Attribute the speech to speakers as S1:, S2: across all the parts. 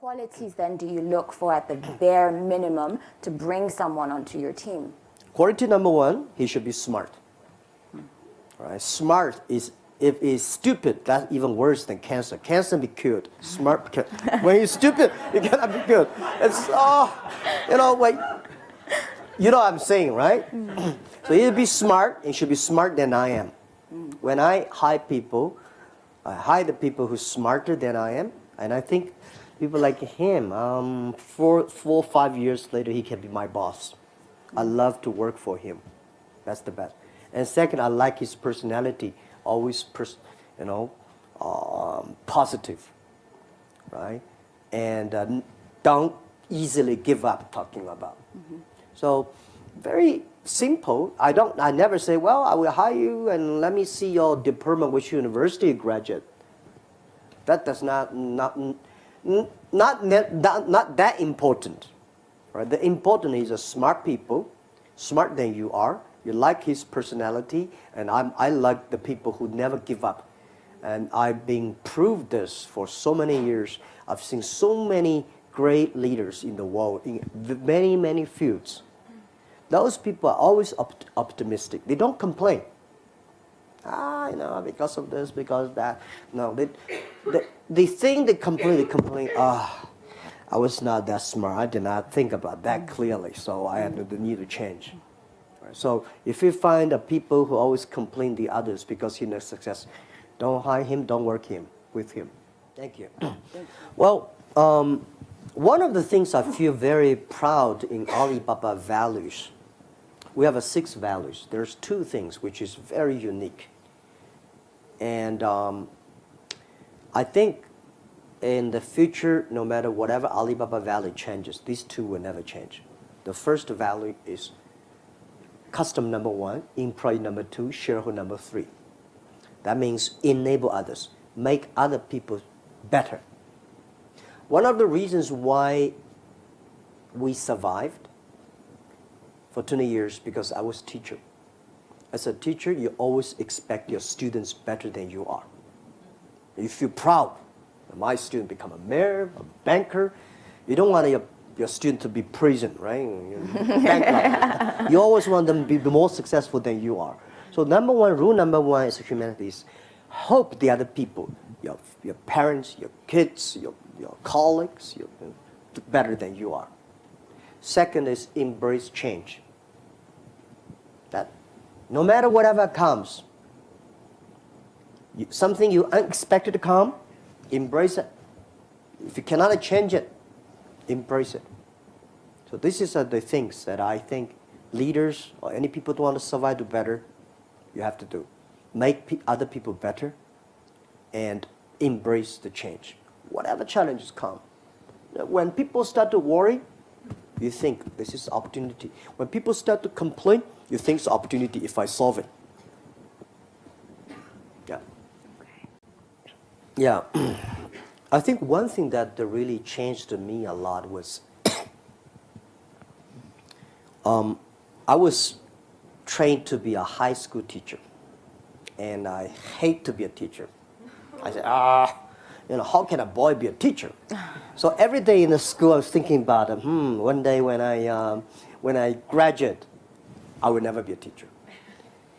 S1: qualities then do you look for at the bare minimum to bring someone onto your team?
S2: Quality number one, he should be smart. All right? Smart is, if he's stupid, that's even worse than cancer. Cancer be cured. Smart, when you're stupid, you cannot be cured. It's, like, you know what I'm saying, right? So he'll be smart, he should be smarter than I am. When I hire people, I hire the people who's smarter than I am, and I think people like him, 4 or 5 years later, he can be my boss. I love to work for him. That's the best. And second, I like his personality, always, positive, right? And don't easily give up talking about. So, very simple. I never say, well, I will hire you and let me see your diploma, which university you graduate. That does not that important. Right? The important is a smart people, smarter than you are. You like his personality, and I like the people who never give up. And I've been proved this for so many years. I've seen so many great leaders in the world in many, many fields. Those people are always optimistic. They don't complain. Because of this, because of that. No, they think they complain. I was not that smart. I did not think about that clearly, so I had the need to change. Right? So if you find people who always complain the others because he's not success, don't hire him, don't work with him. Thank you. Well, one of the things I feel very proud in Alibaba values, we have 6 values. There's 2 things which is very unique. And I think in the future, no matter whatever Alibaba value changes, these 2 will never change. The first value is customer number 1, employee number 2, shareholder number 3. That means enable others, make other people better. One of the reasons why we survived for 20 years, because I was a teacher. As a teacher, you always expect your students better than you are. You feel proud. My student become a mayor, a banker. You don't want your student to be prison, right? Bankrupt. You always want them to be more successful than you are. So rule number one is humanity is help the other people, your parents, your kids, your colleagues, better than you are. Second is embrace change. That no matter whatever comes, something you unexpected to come, embrace it. If you cannot change it, embrace it. So this is the things that I think leaders or any people who want to survive do better, you have to do. Make other people better and embrace the change. Whatever challenges come. When people start to worry, you think this is opportunity. When people start to complain, you think it's opportunity if I solve it. Yeah. Yeah. I think one thing that really changed me a lot was I was trained to be a high school teacher, and I hate to be a teacher. I said, how can a boy be a teacher? So every day in the school, I was thinking about, one day when I graduate, I will never be a teacher.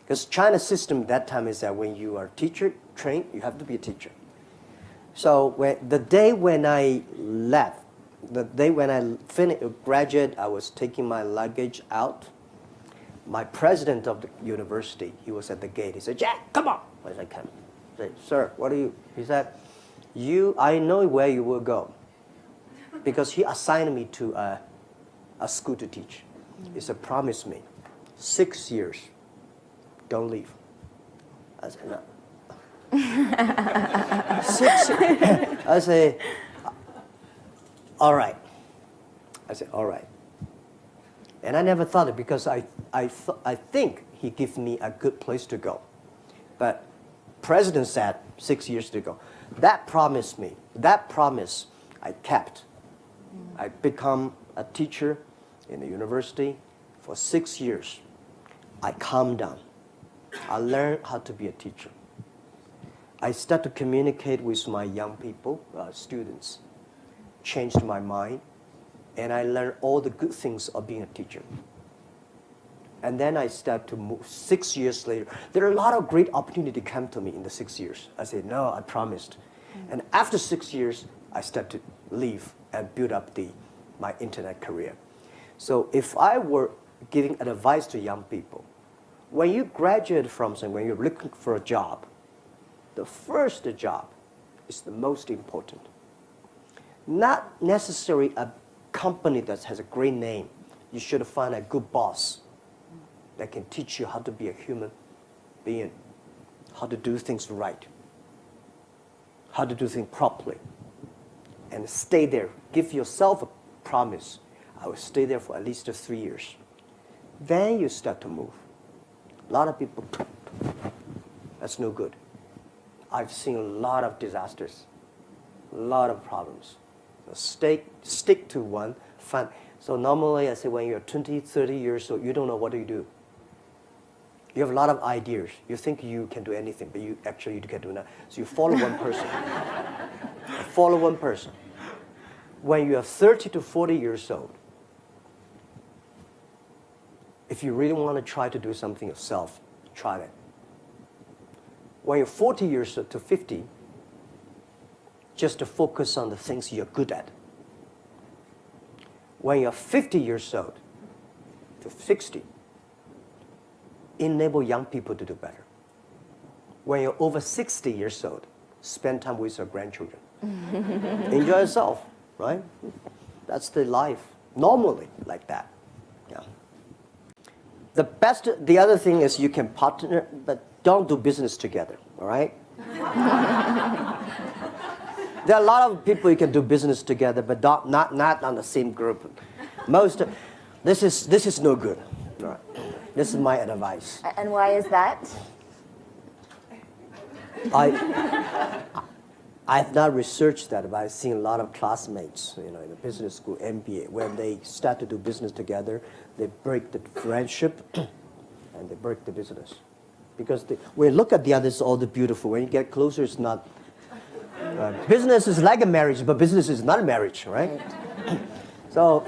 S2: Because China's system at that time is that when you are teacher trained, you have to be a teacher. So the day when I left, the day when I graduate, I was taking my luggage out. My president of the university, he was at the gate. He said, "Jack, come on." I said, "Come." I said, "Sir, what are you?" He said, I know where you will go. Because he assigned me to a school to teach. He said, "Promise me, 6 years, don't leave." I said, "No." 6 years. I say, "All right." I said, "All right." And I never thought it because I think he gave me a good place to go. But President said 6 years ago, that promise I kept. I become a teacher in the university for 6 years. I calmed down. I learned how to be a teacher. I start to communicate with my young people, students. changed my mind, and I learned all the good things of being a teacher. And then I started to move. 6 years later, there are a lot of great opportunity come to me in the 6 years. I said, no, I promised. And after 6 years, I started to leave and build up my internet career. So if I were giving advice to young people, when you graduate from something, when you're looking for a job, the first job is the most important. Not necessarily a company that has a great name. You should find a good boss that can teach you how to be a human being, how to do things right, how to do things properly, and stay there. Give yourself a promise. I will stay there for at least 3 years. Then you start to move. A lot of people, that's no good. I've seen a lot of disasters, a lot of problems. Stick to one. So normally I say when you're 20, 30 years old, you don't know what to do. You have a lot of ideas. You think you can do anything, but you can't do nothing. So you follow one person. Follow one person. When you are 30 to 40 years old, if you really want to try to do something yourself, try that. When you're 40 years old to 50, just to focus on the things you're good at. When you're 50 years old to 60, enable young people to do better. When you're over 60 years old, spend time with your grandchildren. Enjoy yourself, right? That's the life, normally like that. Yeah. The other thing is you can partner, but don't do business together, all right? There are a lot of people you can do business together, but not on the same group. This is no good. All right. This is my advice.
S1: And why is that?
S2: I've not researched that, but I've seen a lot of classmates, in the business school, MBA, when they start to do business together, they break the friendship and they break the business. Because when you look at the others, all the beautiful. When you get closer, it's not. Business is like a marriage, but business is not a marriage, right? So,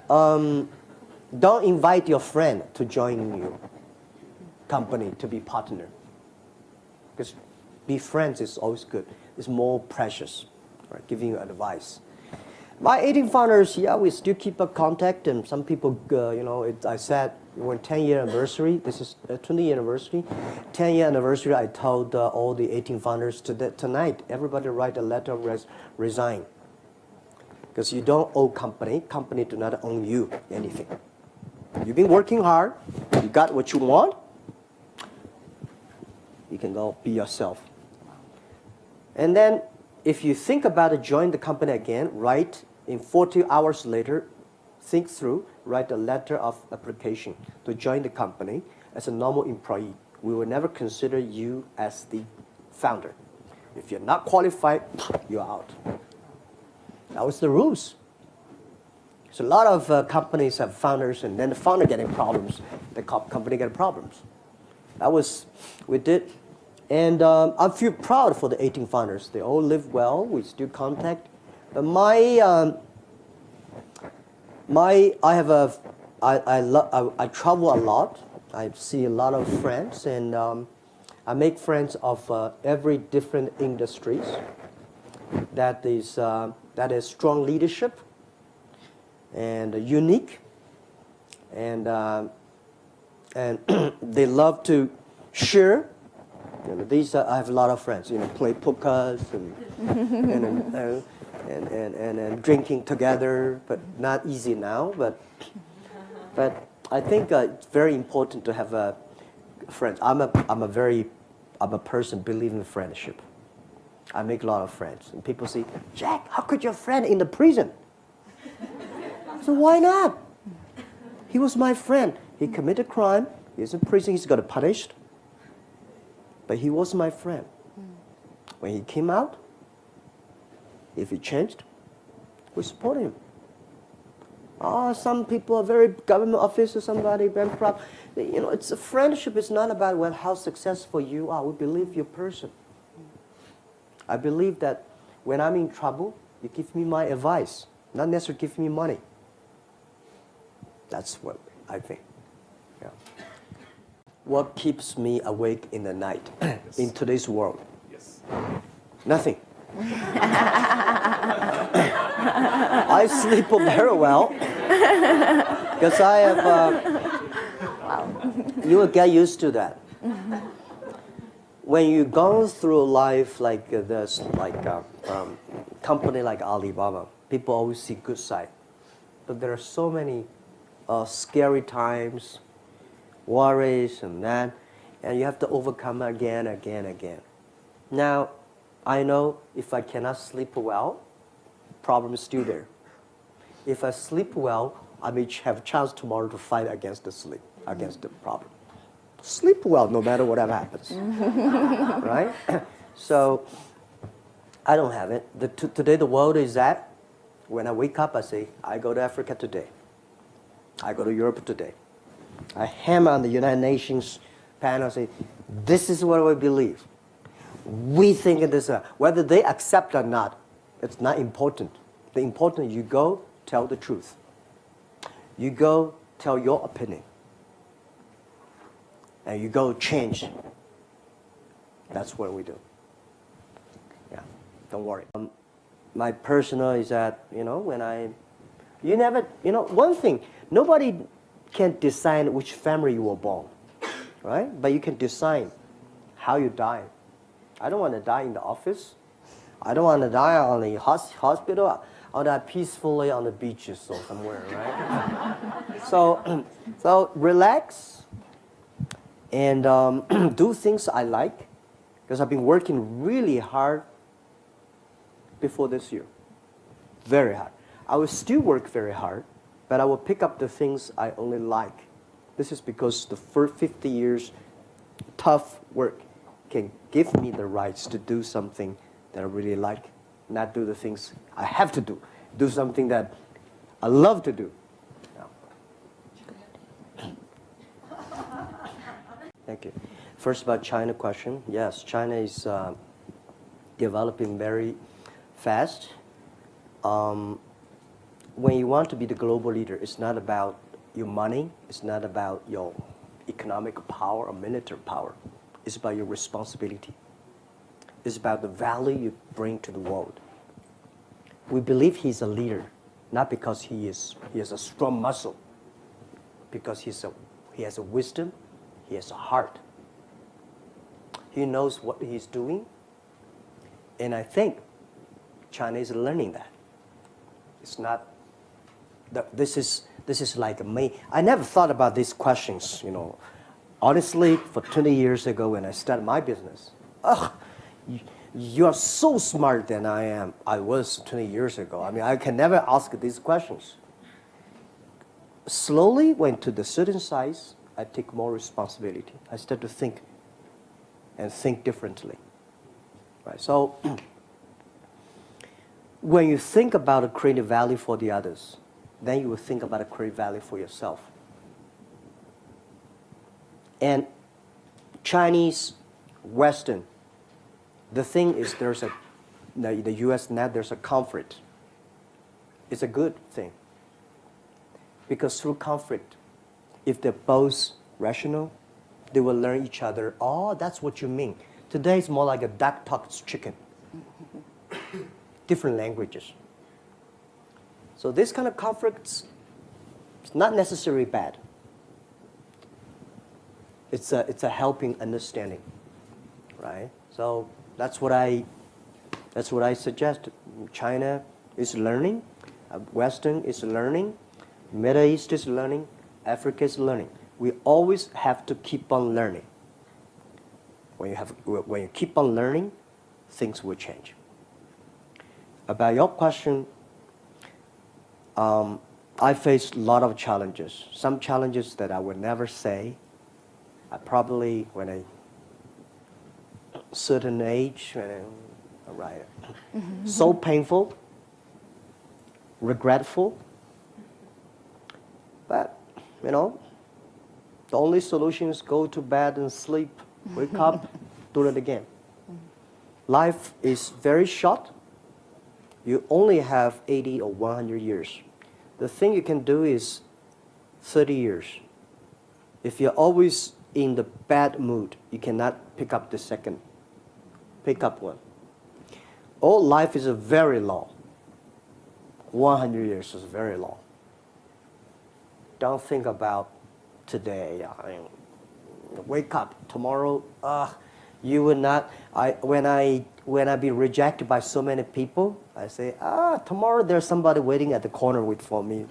S2: don't invite your friend to join your company to be partner. Because be friends is always good. It's more precious, right? Giving you advice. My 18 founders, yeah, we still keep a contact, and some people, I said, we're 10-year anniversary. This is a 20-year anniversary. 10-year anniversary, I told all the 18 founders tonight, everybody write a letter of resign. Because you don't owe company do not own you anything. You've been working hard, you got what you want, you can go be yourself. And then if you think about it, join the company again, write in 40 hours later, think through, write a letter of application to join the company as a normal employee. We will never consider you as the founder. If you're not qualified, you're out. That was the rules. So a lot of companies have founders, and then the founder getting problems, the company getting problems. That was, we did. And I feel proud for the 18 founders. They all live well. We still contact. But I travel a lot. I see a lot of friends, and I make friends of every different industries. That is strong leadership and unique, and they love to share. I have a lot of friends. Play poker and drinking together, but not easy now. But I think it's very important to have friends. I'm a person believing in friendship. I make a lot of friends, and people say, "Jack, how could your friend in the prison?" So why not? He was my friend. He committed crime. He's in prison. He's got punished. But he was my friend. When he came out, if he changed, we support him. Some people are very government officer, somebody bankrupt. It's a friendship. It's not about how successful you are. We believe your person. I believe that when I'm in trouble, You give me my advice, not necessarily give me money. That's what I think. Yeah. What keeps me awake in the night in today's world?
S3: Yes.
S2: Nothing. I sleep very well because I have. You will get used to that. When you go through life like this, like company like Alibaba, people always see good side, but there are so many scary times, worries and that, and you have to overcome again. Now, I know if I cannot sleep well, problem is still there. If I sleep well, I may have a chance tomorrow to fight against the problem. Sleep well no matter whatever happens, right? So I don't have it. Today the world is that when I wake up, I say, I go to Africa today. I go to Europe today. I hammer on the United Nations panel, say, this is what we believe. We think it is, whether they accept or not, it's not important. The important is you go tell the truth. You go tell your opinion. And you go change. That's what we do. Yeah, don't worry. My personal is that, one thing, nobody can decide which family you were born, right? But you can decide how you die. I don't want to die in the office. I don't want to die on the hospital. I want to die peacefully on the beaches or somewhere, right? So relax and do things I like, because I've been working really hard before this year, very hard. I will still work very hard, but I will pick up the things I only like. This is because the first 50 years tough work can give me the rights to do something that I really like, not do the things I have to do something that I love to do. Thank you. First about China question. Yes, China is developing very fast. When you want to be the global leader, it's not about your money. It's not about your economic power or military power. It's about your responsibility. It's about the value you bring to the world. We believe he's a leader, not because he has a strong muscle, because he has a wisdom, he has a heart. He knows what he's doing, and I think China is learning that. It's not that this is like me. I never thought about these questions, Honestly, for 20 years ago when I started my business, you are so smart than I was 20 years ago. I mean, I can never ask these questions. Slowly, when to the certain size, I take more responsibility. I start to think and think differently. Right? So when you think about creating value for the others, then you will think about creating value for yourself. And Chinese, Western, the thing is the U.S. now there's a conflict. It's a good thing. Because through conflict, if they're both rational, they will learn each other. Oh, that's what you mean. Today it's more like a duck talks chicken. Different languages. So this kind of conflicts, it's not necessarily bad. It's a helping understanding, right? So that's what I suggest. China is learning, Western is learning, Middle East is learning, Africa is learning. We always have to keep on learning. When you keep on learning, things will change. About your question, I faced a lot of challenges. Some challenges that I would never say. I probably, when a certain age, so painful, regretful. But, the only solution is go to bed and sleep, wake up, do it again. Life is very short. You only have 80 or 100 years. The thing you can do is 30 years. If you're always in the bad mood, you cannot pick up the second. Pick up one. All life is very long. 100 years is very long. Don't think about today. Wake up tomorrow. You will not. When I be rejected by so many people, I say, tomorrow there's somebody waiting at the corner for me.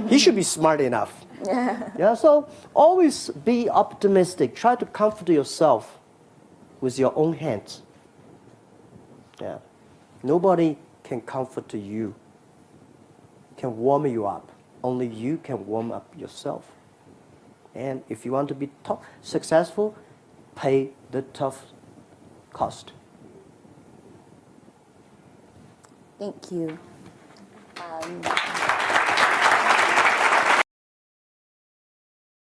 S2: He should be smart enough. Yeah. So always be optimistic. Try to comfort yourself with your own hands. Yeah. Nobody can comfort you. Can warm you up. Only you can warm up yourself. And if you want to be successful, pay the tough cost.
S1: Thank you.